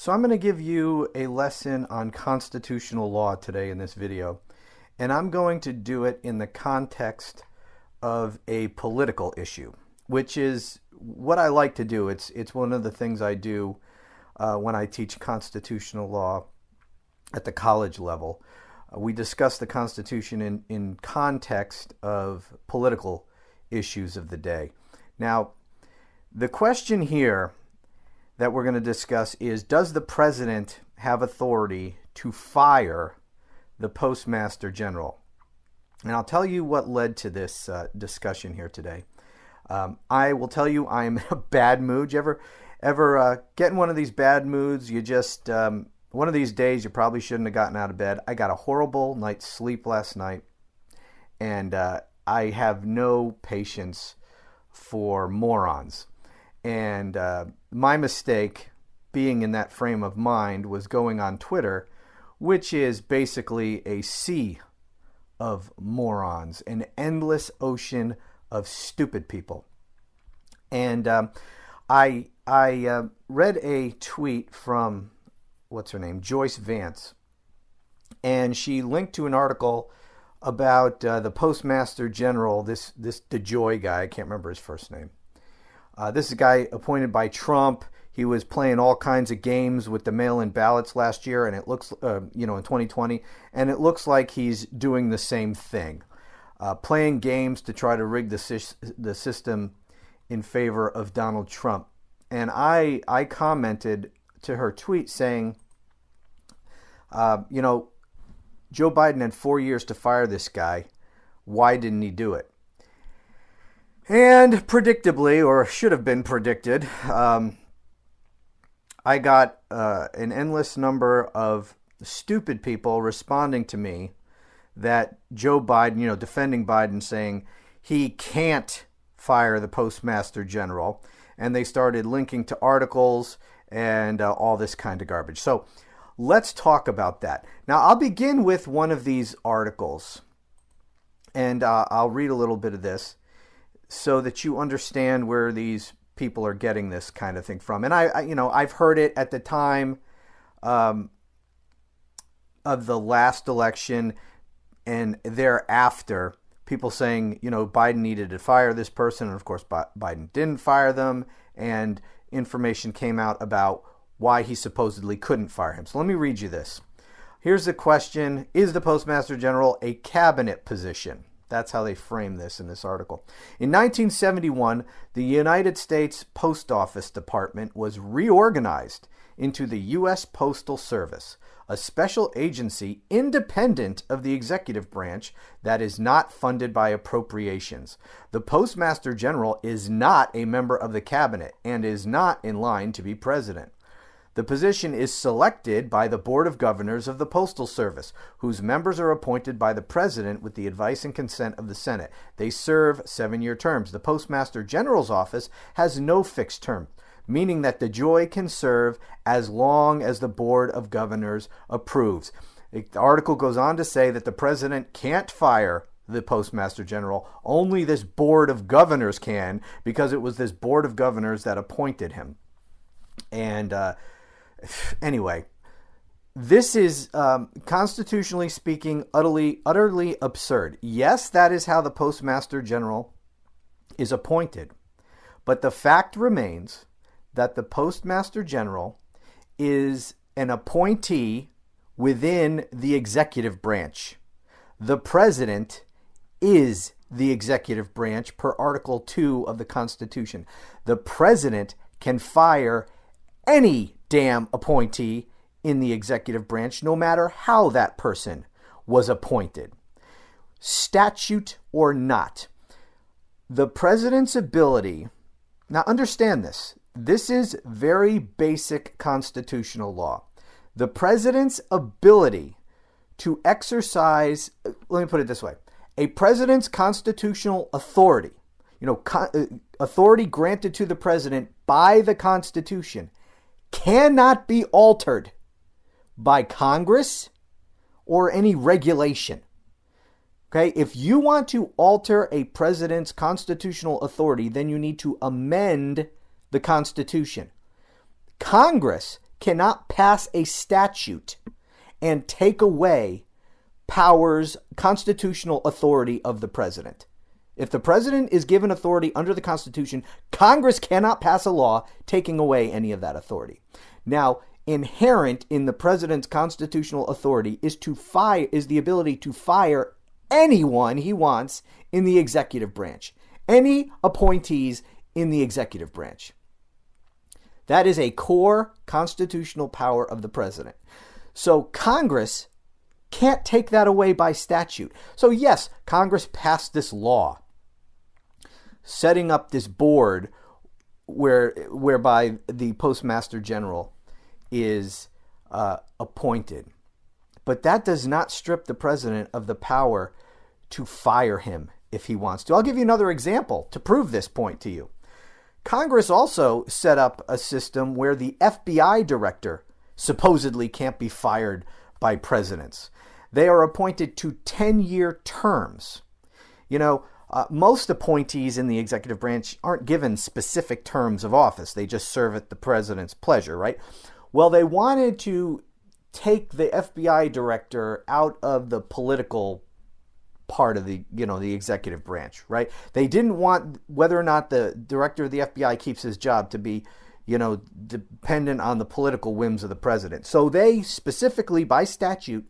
So I'm going to give you a lesson on constitutional law today in this video, and I'm going to do it in the context of a political issue, which is what I like to do. It's one of the things I do when I teach constitutional law at the college level. We discuss the Constitution in context of political issues of the day. Now, the question here that we're going to discuss is, does the president have authority to fire the Postmaster General? And I'll tell you what led to this discussion here today. I will tell you I am in a bad mood. You ever get in one of these bad moods? You just, one of these days you probably shouldn't have gotten out of bed. I got a horrible night's sleep last night, and I have no patience for morons. And my mistake, being in that frame of mind, was going on Twitter, which is basically a sea of morons, an endless ocean of stupid people. And I read a tweet from, what's her name, Joyce Vance, and she linked to an article about the Postmaster General, this DeJoy guy. I can't remember his first name. This is a guy appointed by Trump. He was playing all kinds of games with the mail-in ballots last year, and it looks, in 2020, and it looks like he's doing the same thing, playing games to try to rig the system in favor of Donald Trump. And I commented to her tweet saying, Joe Biden had 4 years to fire this guy. Why didn't he do it? And predictably, or should have been predicted, I got an endless number of stupid people responding to me that Joe Biden, defending Biden, saying he can't fire the Postmaster General. And they started linking to articles and all this kind of garbage. So let's talk about that. Now, I'll begin with one of these articles, and I'll read a little bit of this so that you understand where these people are getting this kind of thing from. And I've heard it at the time of the last election and thereafter, people saying, Biden needed to fire this person. And of course, Biden didn't fire them. And information came out about why he supposedly couldn't fire him. So let me read you this. Here's the question: is the Postmaster General a cabinet position? That's how they frame this in this article. In 1971, the United States Post Office Department was reorganized into the U.S. Postal Service, a special agency independent of the executive branch that is not funded by appropriations. The Postmaster General is not a member of the cabinet and is not in line to be president. The position is selected by the Board of Governors of the Postal Service, whose members are appointed by the President with the advice and consent of the Senate. They serve 7-year terms. The Postmaster General's office has no fixed term, meaning that DeJoy can serve as long as the Board of Governors approves. The article goes on to say that the President can't fire the Postmaster General. Only this Board of Governors can, because it was this Board of Governors that appointed him. And anyway, this is, constitutionally speaking, utterly absurd. Yes, that is how the Postmaster General is appointed. But the fact remains that the Postmaster General is an appointee within the executive branch. The President is the executive branch per Article 2 of the Constitution. The President can fire any damn appointee in the executive branch, no matter how that person was appointed, statute or not. The president's ability, now understand this, this is very basic constitutional law. The president's ability to exercise, let me put it this way, a president's constitutional authority, authority granted to the president by the Constitution, cannot be altered by Congress or any regulation. Okay, if you want to alter a president's constitutional authority, then you need to amend the Constitution. Congress cannot pass a statute and take away powers, constitutional authority of the president. If the president is given authority under the Constitution, Congress cannot pass a law taking away any of that authority. Now, inherent in the president's constitutional authority is the ability to fire anyone he wants in the executive branch, any appointees in the executive branch. That is a core constitutional power of the president. So Congress can't take that away by statute. So yes, Congress passed this law setting up this board whereby the Postmaster General is appointed. But that does not strip the president of the power to fire him if he wants to. I'll give you another example to prove this point to you. Congress also set up a system where the FBI director supposedly can't be fired by presidents. They are appointed to 10-year terms. You know, most appointees in the executive branch aren't given specific terms of office. They just serve at the president's pleasure, right? Well, they wanted to take the FBI director out of the political part of the executive branch, right? They didn't want whether or not the director of the FBI keeps his job to be, dependent on the political whims of the president. So they specifically, by statute,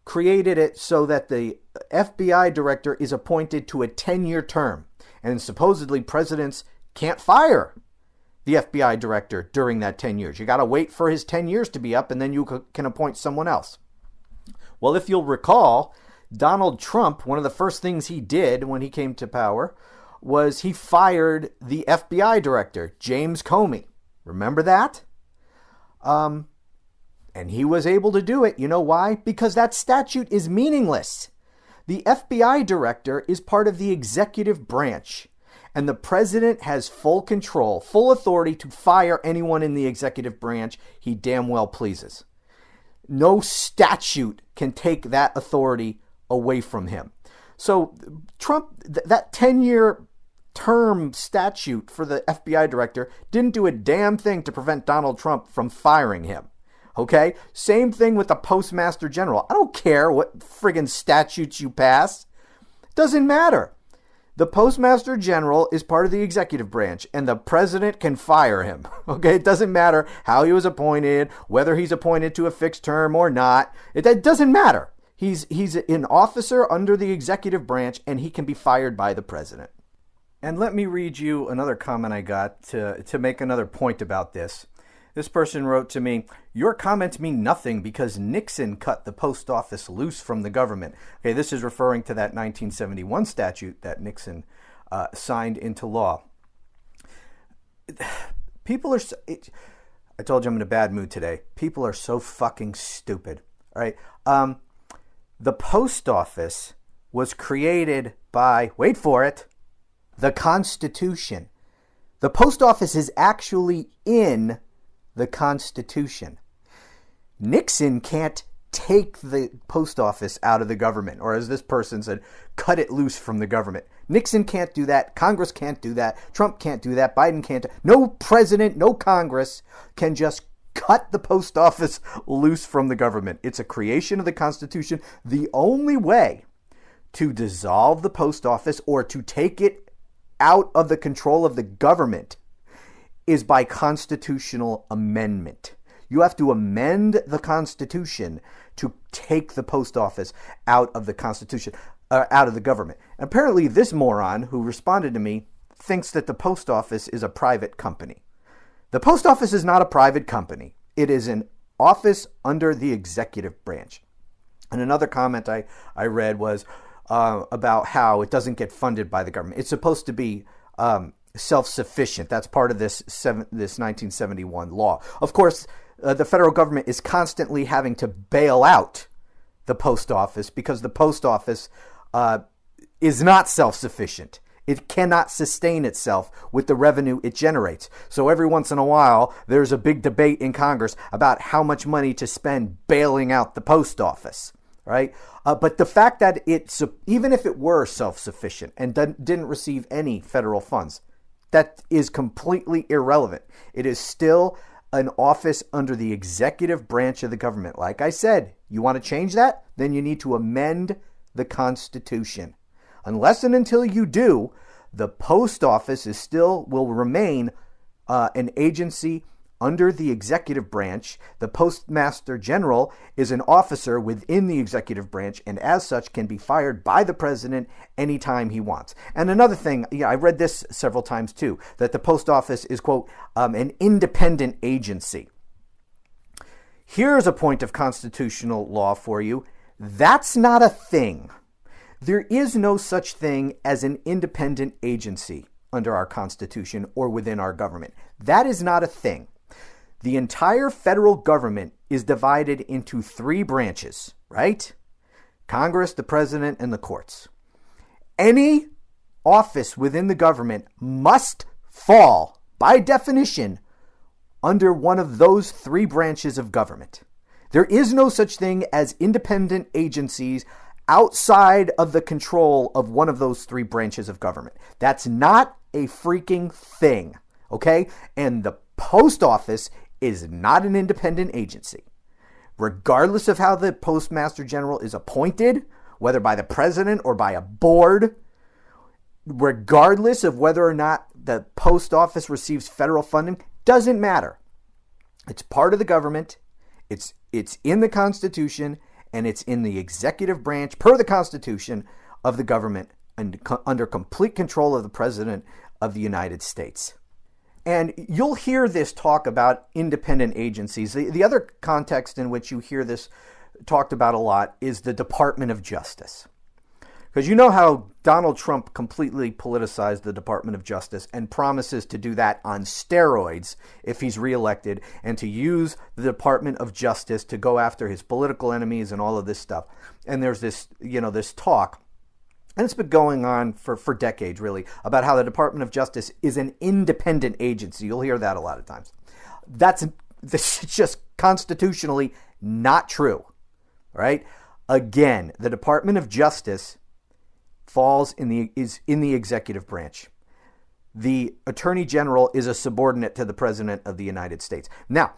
created it so that the FBI director is appointed to a 10-year term. And supposedly presidents can't fire the FBI director during that 10 years. You got to wait for his 10 years to be up, and then you can appoint someone else. Well, if you'll recall, Donald Trump, one of the first things he did when he came to power was he fired the FBI director, James Comey. Remember that? And he was able to do it. You know why? Because that statute is meaningless. The FBI director is part of the executive branch, and the president has full control, full authority to fire anyone in the executive branch he damn well pleases. No statute can take that authority away from him. So Trump, that 10-year term statute for the FBI director didn't do a damn thing to prevent Donald Trump from firing him. Okay? Same thing with the Postmaster General. I don't care what friggin' statutes you pass. It doesn't matter. The Postmaster General is part of the executive branch, and the president can fire him. Okay? It doesn't matter how he was appointed, whether he's appointed to a fixed term or not. It doesn't matter. He's an officer under the executive branch, and he can be fired by the president. And let me read you another comment I got to make another point about this. This person wrote to me, "Your comments mean nothing because Nixon cut the post office loose from the government." Okay, this is referring to that 1971 statute that Nixon signed into law. People are... I told you I'm in a bad mood today. People are so fucking stupid. All right. The post office was created by, wait for it, the Constitution. The post office is actually in the Constitution. Nixon can't take the post office out of the government, or as this person said, cut it loose from the government. Nixon can't do that. Congress can't do that. Trump can't do that. Biden can't. No president, no Congress can just cut the post office loose from the government. It's a creation of the Constitution. The only way to dissolve the post office or to take it out of the control of the government is by constitutional amendment. You have to amend the Constitution to take the post office out of the Constitution, out of the government. And apparently this moron who responded to me thinks that the post office is a private company. The post office is not a private company. It is an office under the executive branch. And another comment I read was about how it doesn't get funded by the government. It's supposed to be self-sufficient. That's part of this 1971 law. Of course, the federal government is constantly having to bail out the post office because the post office is not self-sufficient. It cannot sustain itself with the revenue it generates. So every once in a while, there's a big debate in Congress about how much money to spend bailing out the post office, right? But the fact that even if it were self-sufficient and didn't receive any federal funds, that is completely irrelevant. It is still an office under the executive branch of the government. Like I said, you want to change that? Then you need to amend the Constitution. Unless and until you do, the post office will remain an agency under the executive branch. The Postmaster General is an officer within the executive branch, and as such can be fired by the president anytime he wants. And another thing, I read this several times too, that the post office is, quote, an independent agency. Here's a point of constitutional law for you. That's not a thing. There is no such thing as an independent agency under our Constitution or within our government. That is not a thing. The entire federal government is divided into three branches, right? Congress, the president, and the courts. Any office within the government must fall, by definition, under one of those three branches of government. There is no such thing as independent agencies outside of the control of one of those three branches of government. That's not a freaking thing, okay? And the post office is not an independent agency. Regardless of how the Postmaster General is appointed, whether by the president or by a board, regardless of whether or not the post office receives federal funding, doesn't matter. It's part of the government, it's in the Constitution, and it's in the executive branch, per the Constitution, of the government, and under complete control of the President of the United States. And you'll hear this talk about independent agencies. The other context in which you hear this talked about a lot is the Department of Justice. Because you know how Donald Trump completely politicized the Department of Justice and promises to do that on steroids if he's reelected, and to use the Department of Justice to go after his political enemies and all of this stuff. And there's this, this talk, and it's been going on for decades, really, about how the Department of Justice is an independent agency. You'll hear that a lot of times. This is just constitutionally not true, right? Again, the Department of Justice is in the executive branch. The Attorney General is a subordinate to the President of the United States. Now,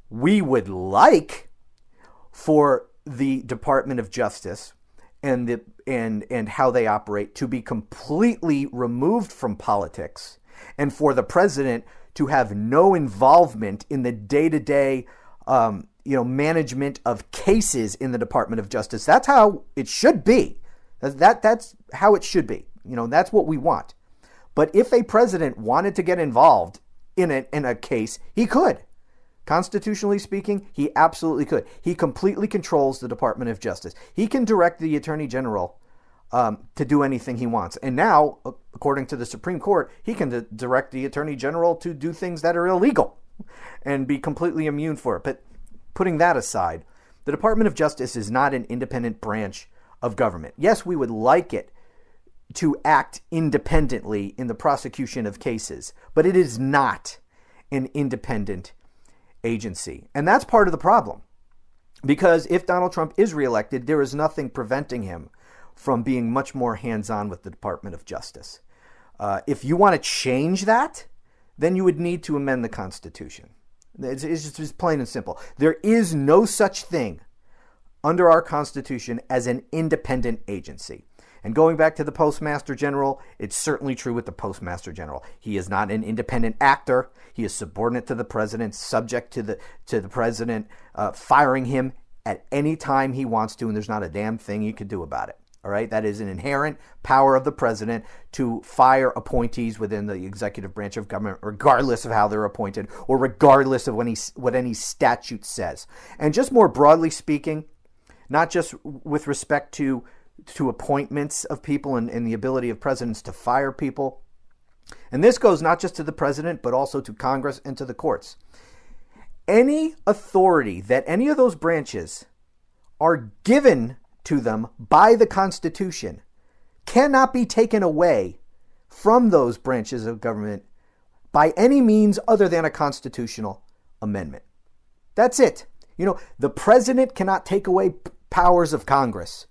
we would like for the Department of Justice and how they operate to be completely removed from politics, and for the president to have no involvement in the day-to-day management of cases in the Department of Justice. That's how it should be. That's how it should be. That's what we want. But if a president wanted to get involved in a case, he could. Constitutionally speaking, he absolutely could. He completely controls the Department of Justice. He can direct the Attorney General to do anything he wants. And now, according to the Supreme Court, he can direct the Attorney General to do things that are illegal and be completely immune for it. But putting that aside, the Department of Justice is not an independent branch of government. Yes, we would like it to act independently in the prosecution of cases, but it is not an independent agency. And that's part of the problem. Because if Donald Trump is reelected, there is nothing preventing him from being much more hands-on with the Department of Justice. If you want to change that, then you would need to amend the Constitution. It's just plain and simple. There is no such thing under our Constitution as an independent agency. And going back to the Postmaster General, it's certainly true with the Postmaster General. He is not an independent actor. He is subordinate to the president, subject to the president firing him at any time he wants to, and there's not a damn thing you can do about it. All right, that is an inherent power of the president to fire appointees within the executive branch of government, regardless of how they're appointed or regardless of what any statute says. And just more broadly speaking, not just with respect to appointments of people and the ability of presidents to fire people. And this goes not just to the president, but also to Congress and to the courts. Any authority that any of those branches are given to them by the Constitution cannot be taken away from those branches of government by any means other than a constitutional amendment. That's it. The president cannot take away powers of Congress,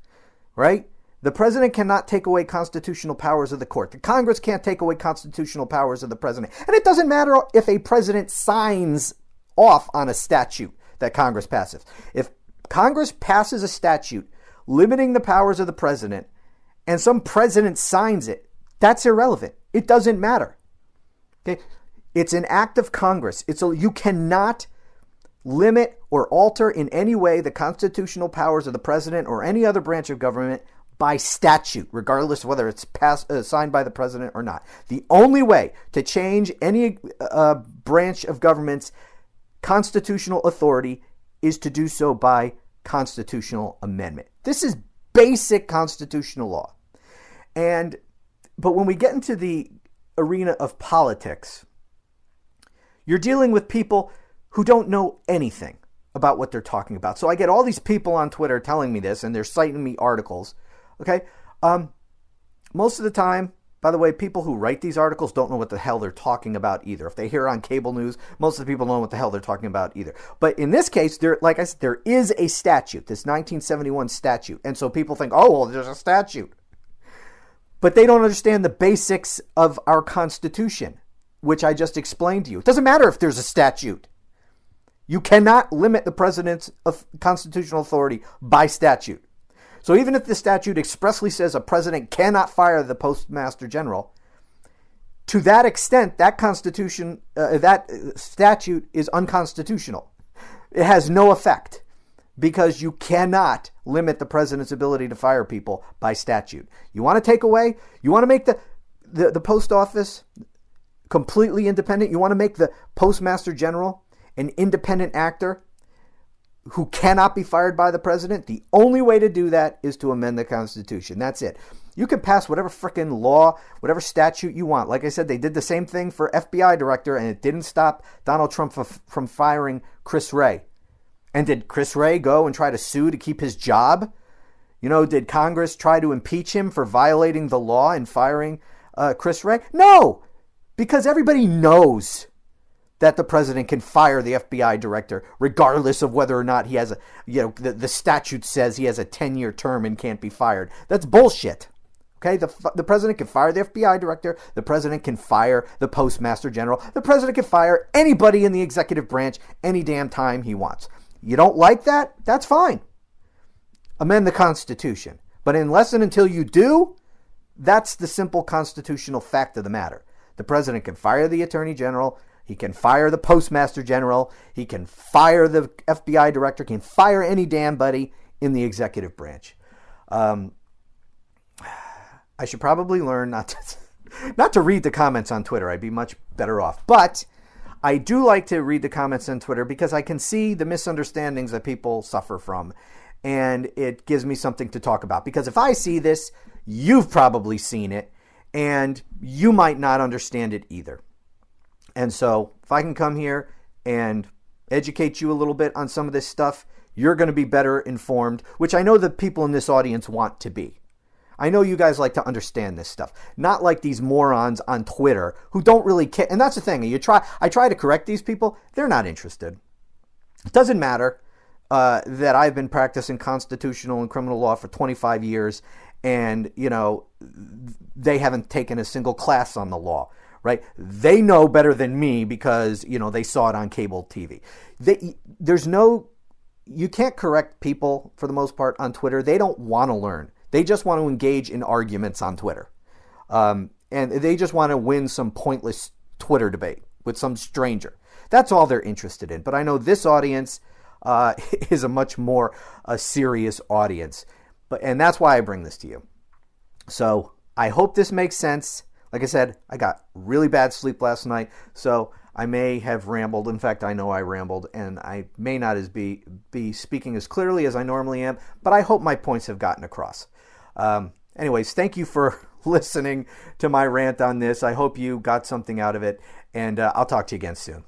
right? The president cannot take away constitutional powers of the court. The Congress can't take away constitutional powers of the president. And it doesn't matter if a president signs off on a statute that Congress passes. If Congress passes a statute limiting the powers of the president and some president signs it, that's irrelevant. It doesn't matter. Okay? It's an act of Congress. You cannot limit or alter in any way the constitutional powers of the president or any other branch of government by statute, regardless of whether it's signed by the president or not. The only way to change any branch of government's constitutional authority is to do so by constitutional amendment. This is basic constitutional law. But when we get into the arena of politics, you're dealing with people who don't know anything about what they're talking about. So I get all these people on Twitter telling me this, and they're citing me articles. Okay? Most of the time, by the way, people who write these articles don't know what the hell they're talking about either. If they hear on cable news, most of the people don't know what the hell they're talking about either. But in this case, like I said, there is a statute, this 1971 statute. And so people think, oh, well, there's a statute. But they don't understand the basics of our Constitution, which I just explained to you. It doesn't matter if there's a statute. You cannot limit the president's constitutional authority by statute. So even if the statute expressly says a president cannot fire the Postmaster General, to that extent, that statute is unconstitutional. It has no effect because you cannot limit the president's ability to fire people by statute. You want to take away, you want to make the post office completely independent, you want to make the Postmaster General an independent actor who cannot be fired by the president, the only way to do that is to amend the Constitution. That's it. You can pass whatever frickin' law, whatever statute you want. Like I said, they did the same thing for FBI director, and it didn't stop Donald Trump from firing Chris Wray. And did Chris Wray go and try to sue to keep his job? You know, did Congress try to impeach him for violating the law and firing Chris Wray? No, because everybody knows that the president can fire the FBI director regardless of whether or not he has the statute says he has a 10-year term and can't be fired. That's bullshit. Okay, the president can fire the FBI director. The president can fire the Postmaster General. The president can fire anybody in the executive branch any damn time he wants. You don't like that? That's fine. Amend the Constitution. But unless and until you do, that's the simple constitutional fact of the matter. The president can fire the Attorney General. He can fire the Postmaster General. He can fire the FBI director. He can fire any damn buddy in the executive branch. I should probably learn not to read the comments on Twitter. I'd be much better off. But I do like to read the comments on Twitter because I can see the misunderstandings that people suffer from. And it gives me something to talk about. Because if I see this, you've probably seen it. And you might not understand it either. And so if I can come here and educate you a little bit on some of this stuff, you're going to be better informed, which I know the people in this audience want to be. I know you guys like to understand this stuff, not like these morons on Twitter who don't really care. And that's the thing. I try to correct these people. They're not interested. It doesn't matter that I've been practicing constitutional and criminal law for 25 years and, they haven't taken a single class on the law. Right? They know better than me because, they saw it on cable TV. You can't correct people for the most part on Twitter. They don't want to learn. They just want to engage in arguments on Twitter. And they just want to win some pointless Twitter debate with some stranger. That's all they're interested in. But I know this audience is a much more serious audience. And that's why I bring this to you. So I hope this makes sense. Like I said, I got really bad sleep last night, so I may have rambled. In fact, I know I rambled, and I may not be speaking as clearly as I normally am, but I hope my points have gotten across. Anyways, thank you for listening to my rant on this. I hope you got something out of it, and I'll talk to you again soon.